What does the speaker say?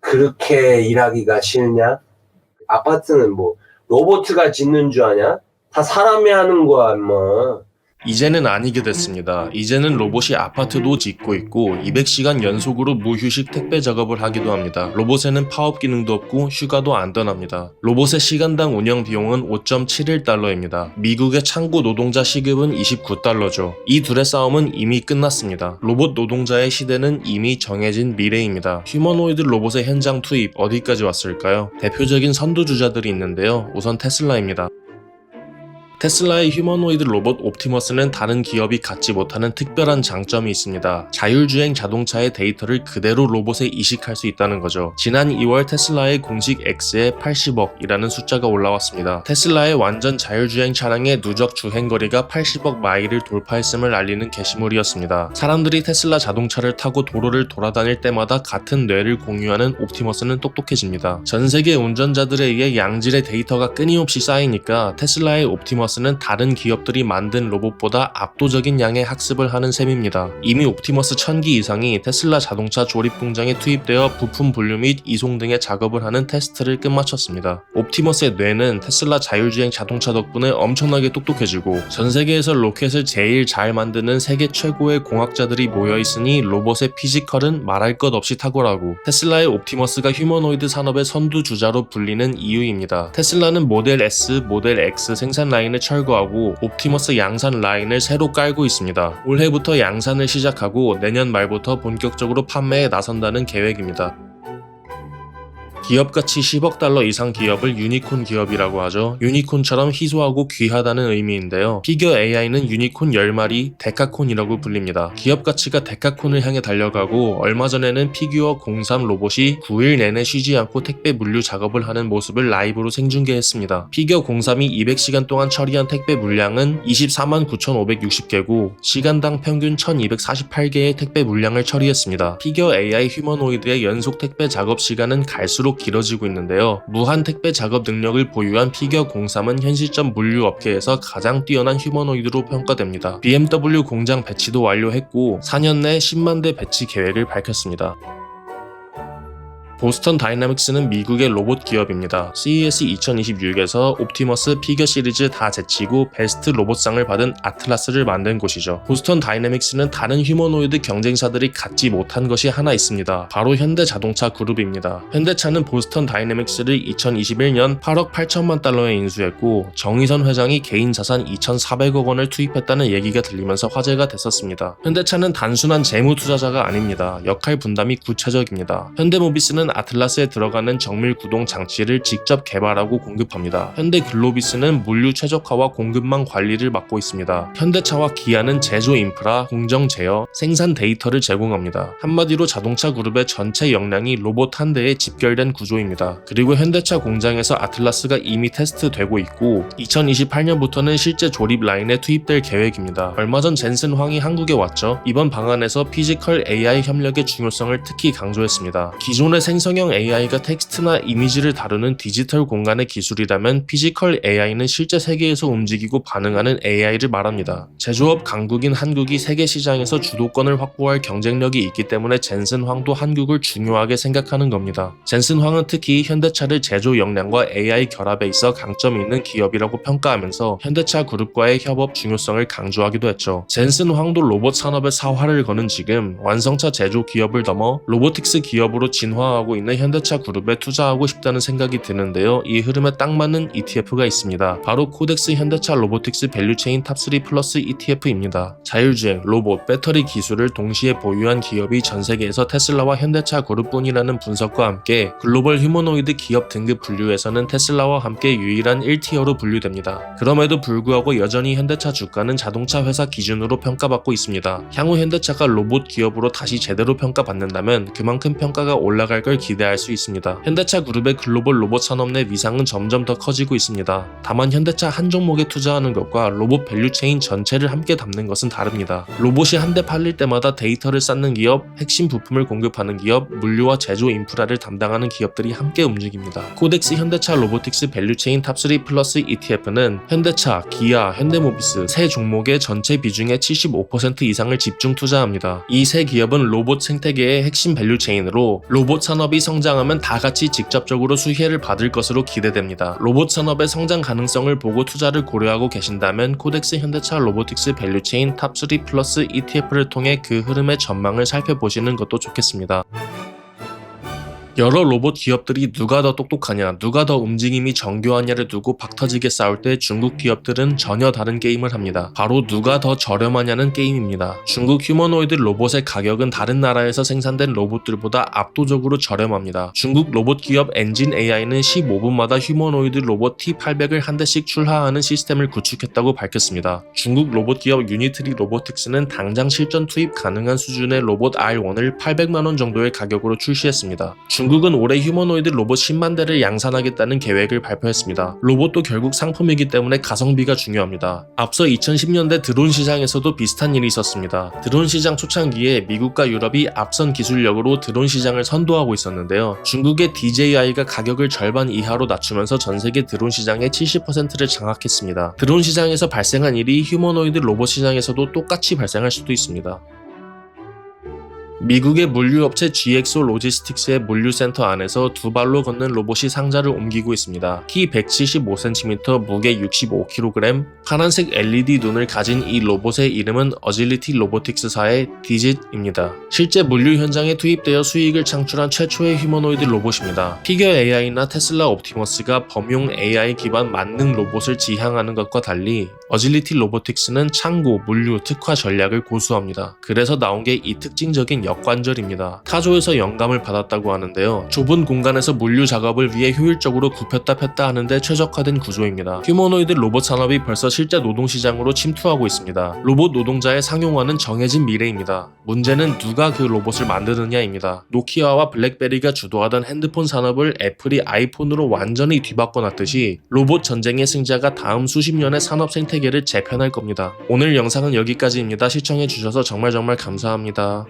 그렇게 일하기가 싫냐? 아파트는 뭐 로봇가 짓는 줄 아냐? 다 사람이 하는 거야, 임마. 이제는 아니게 됐습니다. 이제는 로봇이 아파트도 짓고 있고 200시간 연속으로 무휴식 택배 작업을 하기도 합니다. 로봇에는 파업 기능도 없고 휴가도 안 떠납니다. 로봇의 시간당 운영 비용은 5.71달러입니다. 미국의 창고 노동자 시급은 29달러죠. 이 둘의 싸움은 이미 끝났습니다. 로봇 노동자의 시대는 이미 정해진 미래입니다. 휴머노이드 로봇의 현장 투입 어디까지 왔을까요? 대표적인 선두주자들이 있는데요. 우선 테슬라입니다. 테슬라의 휴머노이드 로봇 옵티머스는 다른 기업이 갖지 못하는 특별한 장점이 있습니다. 자율주행 자동차의 데이터를 그대로 로봇에 이식할 수 있다는 거죠. 지난 2월 테슬라의 공식 X에 80억이라는 숫자가 올라왔습니다. 테슬라의 완전 자율주행 차량의 누적 주행거리가 80억 마일을 돌파했음을 알리는 게시물이었습니다. 사람들이 테슬라 자동차를 타고 도로를 돌아다닐 때마다 같은 뇌를 공유하는 옵티머스는 똑똑해집니다. 전 세계 운전자들에 의해 양질의 데이터가 끊임없이 쌓이니까 테슬라의 옵티머스는 다른 기업들이 만든 로봇보다 압도적인 양의 학습을 하는 셈입니다. 이미 옵티머스 1000기 이상이 테슬라 자동차 조립 공장에 투입되어 부품 분류 및 이송 등의 작업을 하는 테스트를 끝마쳤습니다. 옵티머스의 뇌는 테슬라 자율주행 자동차 덕분에 엄청나게 똑똑해지고 전 세계에서 로켓을 제일 잘 만드는 세계 최고의 공학자들이 모여있으니 로봇의 피지컬은 말할 것 없이 탁월하고 테슬라의 옵티머스가 휴머노이드 산업의 선두주자로 불리는 이유입니다. 테슬라는 모델 S, 모델 X 생산 라인을 철거하고 옵티머스 양산 라인을 새로 깔고 있습니다. 올해부터 양산을 시작하고 내년 말부터 본격적으로 판매에 나선다는 계획입니다. 기업가치 10억 달러 이상 기업을 유니콘 기업이라고 하죠. 유니콘처럼 희소하고 귀하다는 의미인데요. 피겨 AI는 유니콘 10마리 데카콘이라고 불립니다. 기업가치가 데카콘을 향해 달려가고 얼마 전에는 피규어 03 로봇이 9일 내내 쉬지 않고 택배 물류 작업을 하는 모습을 라이브로 생중계했습니다. 피겨 03이 200시간 동안 처리한 택배 물량은 24만 9,560개고 시간당 평균 1,248개의 택배 물량을 처리했습니다. 피겨 AI 휴머노이드의 연속 택배 작업 시간은 갈수록 길어지고 있는데요. 무한 택배 작업 능력을 보유한 피겨 03은 현 시점 물류 업계에서 가장 뛰어난 휴머노이드로 평가됩니다. BMW 공장 배치도 완료했고 4년 내 10만 대 배치 계획을 밝혔습니다. 보스턴 다이나믹스는 미국의 로봇 기업입니다. CES 2026에서 옵티머스 피겨 시리즈 다 제치고 베스트 로봇상을 받은 아틀라스를 만든 곳이죠. 보스턴 다이나믹스는 다른 휴머노이드 경쟁사들이 갖지 못한 것이 하나 있습니다. 바로 현대자동차 그룹입니다. 현대차는 보스턴 다이나믹스를 2021년 8억 8천만 달러에 인수했고 정의선 회장이 개인 자산 2,400억 원을 투입했다는 얘기가 들리면서 화제가 됐었습니다. 현대차는 단순한 재무 투자자가 아닙니다. 역할 분담이 구체적입니다. 현대모비스는 아틀라스에 들어가는 정밀 구동 장치를 직접 개발하고 공급합니다. 현대글로비스는 물류 최적화와 공급망 관리를 맡고 있습니다. 현대차와 기아는 제조 인프라, 공정 제어, 생산 데이터를 제공합니다. 한마디로 자동차 그룹의 전체 역량이 로봇 한 대에 집결된 구조입니다. 그리고 현대차 공장에서 아틀라스가 이미 테스트되고 있고 2028년부터는 실제 조립 라인에 투입될 계획입니다. 얼마 전 젠슨 황이 한국에 왔죠. 이번 방안에서 피지컬 AI 협력의 중요성을 특히 강조했습니다. 기존의 생성형 AI가 텍스트나 이미지를 다루는 디지털 공간의 기술이라면 피지컬 AI는 실제 세계에서 움직이고 반응하는 AI를 말합니다. 제조업 강국인 한국이 세계 시장에서 주도권을 확보할 경쟁력이 있기 때문에 젠슨 황도 한국을 중요하게 생각하는 겁니다. 젠슨 황은 특히 현대차를 제조 역량과 AI 결합에 있어 강점이 있는 기업이라고 평가하면서 현대차 그룹과의 협업 중요성을 강조하기도 했죠. 젠슨 황도 로봇 산업의 사활을 거는 지금 완성차 제조 기업을 넘어 로보틱스 기업으로 진화하고 있는 현대차 그룹에 투자하고 싶다는 생각이 드는데요. 이 흐름에 딱 맞는 ETF가 있습니다. 바로 코덱스 현대차 로보틱스 밸류체인 탑3 플러스 ETF입니다. 자율주행, 로봇, 배터리 기술을 동시에 보유한 기업이 전 세계에서 테슬라와 현대차 그룹뿐이라는 분석과 함께 글로벌 휴머노이드 기업 등급 분류에서는 테슬라와 함께 유일한 1티어로 분류됩니다. 그럼에도 불구하고 여전히 현대차 주가는 자동차 회사 기준으로 평가받고 있습니다. 향후 현대차가 로봇 기업으로 다시 제대로 평가받는다면 그만큼 평가가 올라갈 걸 기대할 수 있습니다. 현대차 그룹의 글로벌 로봇 산업 내 위상은 점점 더 커지고 있습니다. 다만 현대차 한 종목에 투자하는 것과 로봇 밸류체인 전체를 함께 담는 것은 다릅니다. 로봇이 한 대 팔릴 때마다 데이터를 쌓는 기업, 핵심 부품을 공급하는 기업, 물류와 제조 인프라를 담당하는 기업들이 함께 움직입니다. 코덱스 현대차 로보틱스 밸류체인 탑3 플러스 ETF는 현대차, 기아, 현대모비스 세 종목의 전체 비중의 75% 이상을 집중 투자합니다. 이 세 기업은 로봇 생태계의 핵심 밸류체인으로 로봇 산업 산업이 성장하면 다 같이 직접적으로 수혜를 받을 것으로 기대됩니다. 로봇 산업의 성장 가능성을 보고 투자를 고려하고 계신다면 코덱스 현대차 로보틱스 밸류체인 탑3 플러스 ETF를 통해 그 흐름의 전망을 살펴보시는 것도 좋겠습니다. 여러 로봇 기업들이 누가 더 똑똑하냐, 누가 더 움직임이 정교하냐를 두고 박터지게 싸울 때 중국 기업들은 전혀 다른 게임을 합니다. 바로 누가 더 저렴하냐는 게임입니다. 중국 휴머노이드 로봇의 가격은 다른 나라에서 생산된 로봇들보다 압도적으로 저렴합니다. 중국 로봇 기업 엔진 AI는 15분마다 휴머노이드 로봇 T800을 한 대씩 출하하는 시스템을 구축했다고 밝혔습니다. 중국 로봇 기업 유니트리 로보틱스는 당장 실전 투입 가능한 수준의 로봇 R1을 800만원 정도의 가격으로 출시했습니다. 중국은 올해 휴머노이드 로봇 10만 대를 양산하겠다는 계획을 발표했습니다. 로봇도 결국 상품이기 때문에 가성비가 중요합니다. 앞서 2010년대 드론 시장에서도 비슷한 일이 있었습니다. 드론 시장 초창기에 미국과 유럽이 앞선 기술력으로 드론 시장을 선도하고 있었는데요. 중국의 DJI가 가격을 절반 이하로 낮추면서 전세계 드론 시장의 70%를 장악했습니다. 드론 시장에서 발생한 일이 휴머노이드 로봇 시장에서도 똑같이 발생할 수도 있습니다. 미국의 물류업체 GXO 로지스틱스의 물류센터 안에서 두 발로 걷는 로봇이 상자를 옮기고 있습니다. 키 175cm, 무게 65kg, 파란색 LED 눈을 가진 이 로봇의 이름은 어질리티 로보틱스사의 디짓입니다. 실제 물류 현장에 투입되어 수익을 창출한 최초의 휴머노이드 로봇입니다. 피겨 AI나 테슬라 옵티머스가 범용 AI 기반 만능 로봇을 지향하는 것과 달리 어질리티 로보틱스는 창고, 물류, 특화 전략을 고수합니다. 그래서 나온 게 이 특징적인 역관절입니다. 타조에서 영감을 받았다고 하는데요. 좁은 공간에서 물류 작업을 위해 효율적으로 굽혔다 폈다 하는데 최적화된 구조입니다. 휴머노이드 로봇 산업이 벌써 실제 노동시장으로 침투하고 있습니다. 로봇 노동자의 상용화는 정해진 미래입니다. 문제는 누가 그 로봇을 만드느냐입니다. 노키아와 블랙베리가 주도하던 핸드폰 산업을 애플이 아이폰으로 완전히 뒤바꿔놨듯이 로봇 전쟁의 승자가 다음 수십 년의 산업 생태계를 재편할 겁니다. 오늘 영상은 여기까지입니다. 시청해주셔서 정말 감사합니다.